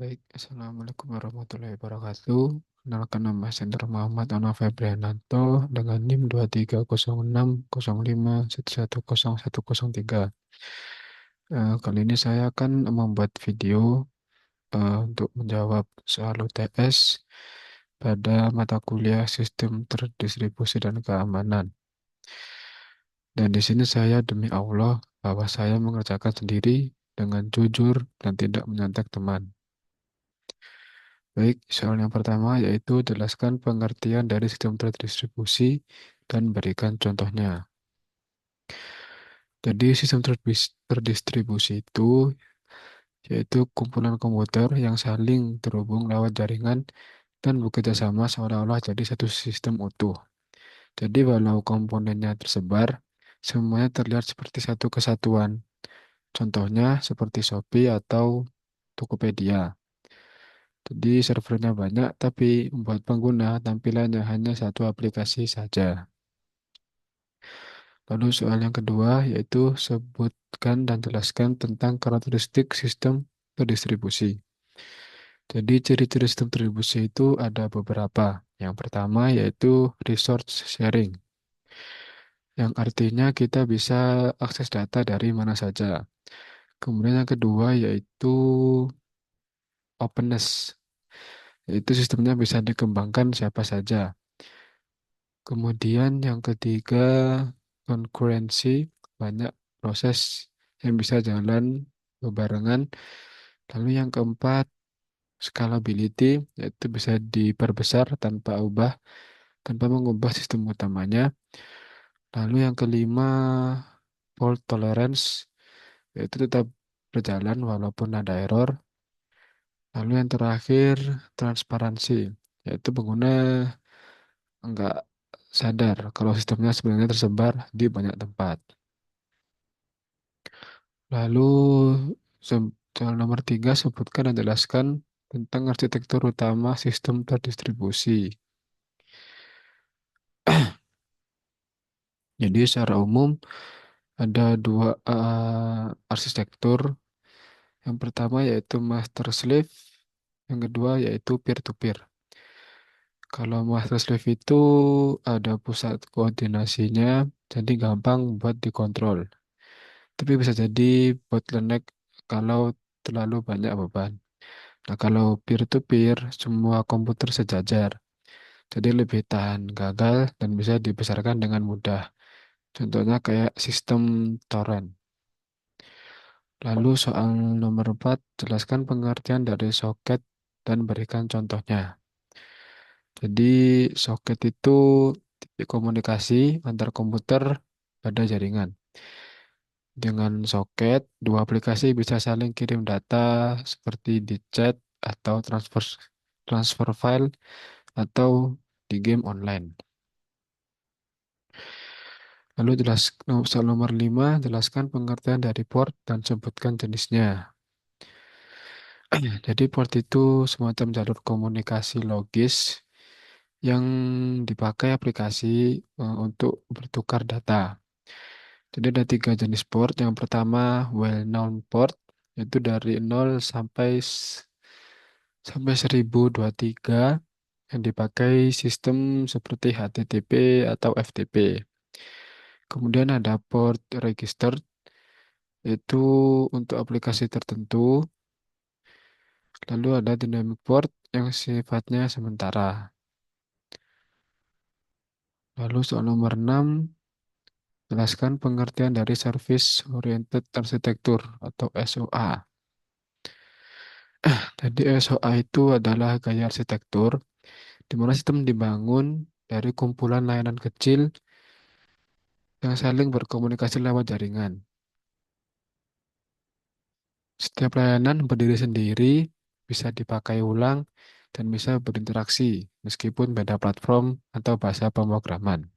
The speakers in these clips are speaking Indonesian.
Baik, Assalamualaikum warahmatullahi wabarakatuh. Kenalkan nama saya Sendro Muhammad Ono Febriananto dengan NIM 230605111013. Kali ini saya akan membuat video untuk menjawab soal UTS pada mata kuliah Sistem Terdistribusi dan Keamanan. Dan di sini saya demi Allah bahwa saya mengerjakan sendiri dengan jujur dan tidak menyontek teman. Baik, soal yang pertama yaitu jelaskan pengertian dari sistem terdistribusi dan berikan contohnya. Jadi sistem terdistribusi itu yaitu kumpulan komputer yang saling terhubung lewat jaringan dan bekerja sama seolah-olah jadi satu sistem utuh. Jadi walau komponennya tersebar, semuanya terlihat seperti satu kesatuan. Contohnya seperti Shopee atau Tokopedia. Jadi servernya banyak, tapi membuat pengguna tampilannya hanya satu aplikasi saja. Lalu soal yang kedua yaitu sebutkan dan jelaskan tentang karakteristik sistem terdistribusi. Jadi ciri-ciri sistem terdistribusi itu ada beberapa. Yang pertama yaitu resource sharing, yang artinya kita bisa akses data dari mana saja. Kemudian yang kedua yaitu openness, yaitu sistemnya bisa dikembangkan siapa saja. Kemudian yang ketiga, konkurensi, banyak proses yang bisa jalan bebarengan. Lalu yang keempat, scalability, yaitu bisa diperbesar tanpa mengubah sistem utamanya. Lalu yang kelima, fault tolerance, yaitu tetap berjalan walaupun ada error. Lalu yang terakhir, transparansi, yaitu pengguna enggak sadar kalau sistemnya sebenarnya tersebar di banyak tempat. Lalu soal nomor 3 sebutkan dan jelaskan tentang arsitektur utama sistem terdistribusi. Jadi secara umum ada dua arsitektur. Yang pertama yaitu master slave, yang kedua yaitu peer-to-peer. Kalau master slave itu ada pusat koordinasinya, jadi gampang buat dikontrol. Tapi bisa jadi bottleneck kalau terlalu banyak beban. Nah, kalau peer-to-peer, semua komputer sejajar. Jadi lebih tahan gagal dan bisa dibesarkan dengan mudah. Contohnya kayak sistem torrent. Lalu soal nomor 4, jelaskan pengertian dari soket dan berikan contohnya. Jadi soket itu titik komunikasi antar komputer pada jaringan. Dengan soket, dua aplikasi bisa saling kirim data seperti di chat atau transfer file atau di game online. Lalu soal nomor 5, jelaskan pengertian dari port dan sebutkan jenisnya. Jadi port itu semacam jalur komunikasi logis yang dipakai aplikasi untuk bertukar data. Jadi ada tiga jenis port. Yang pertama well-known port, yaitu dari 0 sampai 1023 yang dipakai sistem seperti HTTP atau FTP. Kemudian ada port registered, itu untuk aplikasi tertentu. Lalu ada dynamic port yang sifatnya sementara. Lalu soal nomor 6, jelaskan pengertian dari Service Oriented Architecture atau SOA. Jadi SOA itu adalah gaya arsitektur di mana sistem dibangun dari kumpulan layanan kecil yang saling berkomunikasi lewat jaringan. Setiap layanan berdiri sendiri, bisa dipakai ulang, dan bisa berinteraksi meskipun beda platform atau bahasa pemrograman.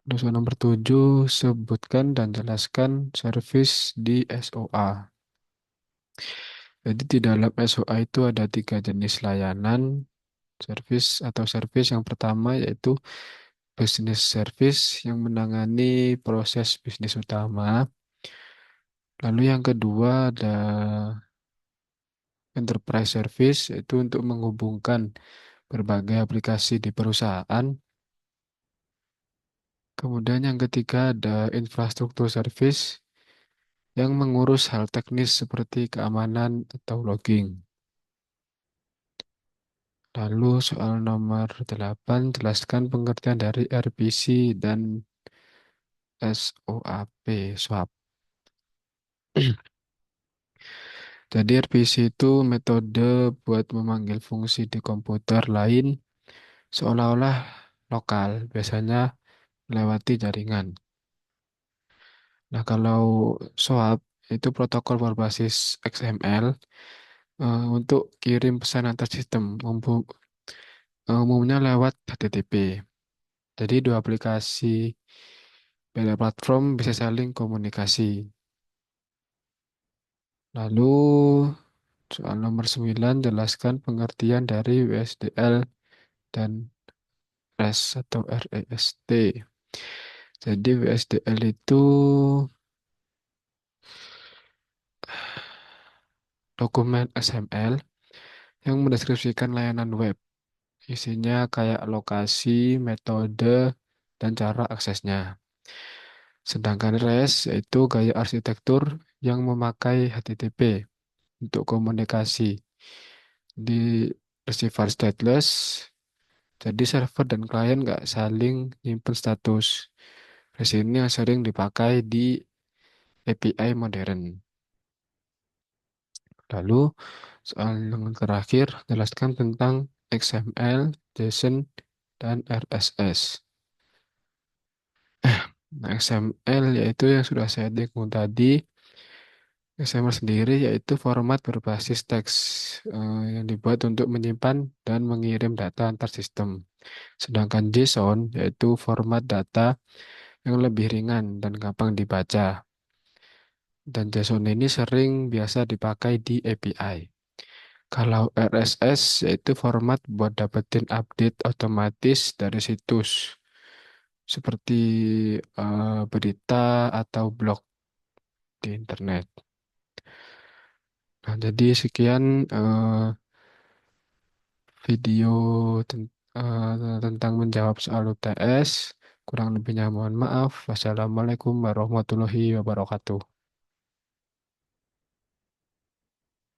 Terus nomor 7, sebutkan dan jelaskan service di SOA. Jadi di dalam SOA itu ada tiga jenis layanan service. Yang pertama yaitu business service yang menangani proses bisnis utama. Lalu yang kedua ada Enterprise Service itu untuk menghubungkan berbagai aplikasi di perusahaan. Kemudian yang ketiga ada Infrastruktur Service yang mengurus hal teknis seperti keamanan atau logging. Lalu soal nomor 8, jelaskan pengertian dari RPC dan SOAP, SWAP. Jadi RPC itu metode buat memanggil fungsi di komputer lain seolah-olah lokal, biasanya melewati jaringan. Nah, kalau SOAP itu protokol berbasis XML untuk kirim pesan antar sistem, umumnya lewat HTTP. Jadi dua aplikasi beda platform bisa saling komunikasi. Lalu soal nomor 9 jelaskan pengertian dari WSDL dan REST atau REST. Jadi WSDL itu dokumen XML yang mendeskripsikan layanan web. Isinya kayak lokasi, metode, dan cara aksesnya. Sedangkan REST yaitu gaya arsitektur yang memakai HTTP untuk komunikasi. Di receiver stateless, jadi server dan klien nggak saling nyimpen status. REST ini yang sering dipakai di API modern. Lalu soal yang terakhir, jelaskan tentang XML, JSON, dan RSS. Nah, XML yaitu yang sudah saya dekung tadi. XML sendiri yaitu format berbasis teks yang dibuat untuk menyimpan dan mengirim data antar sistem. Sedangkan JSON yaitu format data yang lebih ringan dan gampang dibaca. Dan JSON ini sering biasa dipakai di API. Kalau RSS yaitu format buat dapetin update otomatis dari situs seperti berita atau blog di internet. Nah, jadi sekian video tentang menjawab soal UTS. Kurang lebihnya mohon maaf. Wassalamualaikum warahmatullahi wabarakatuh.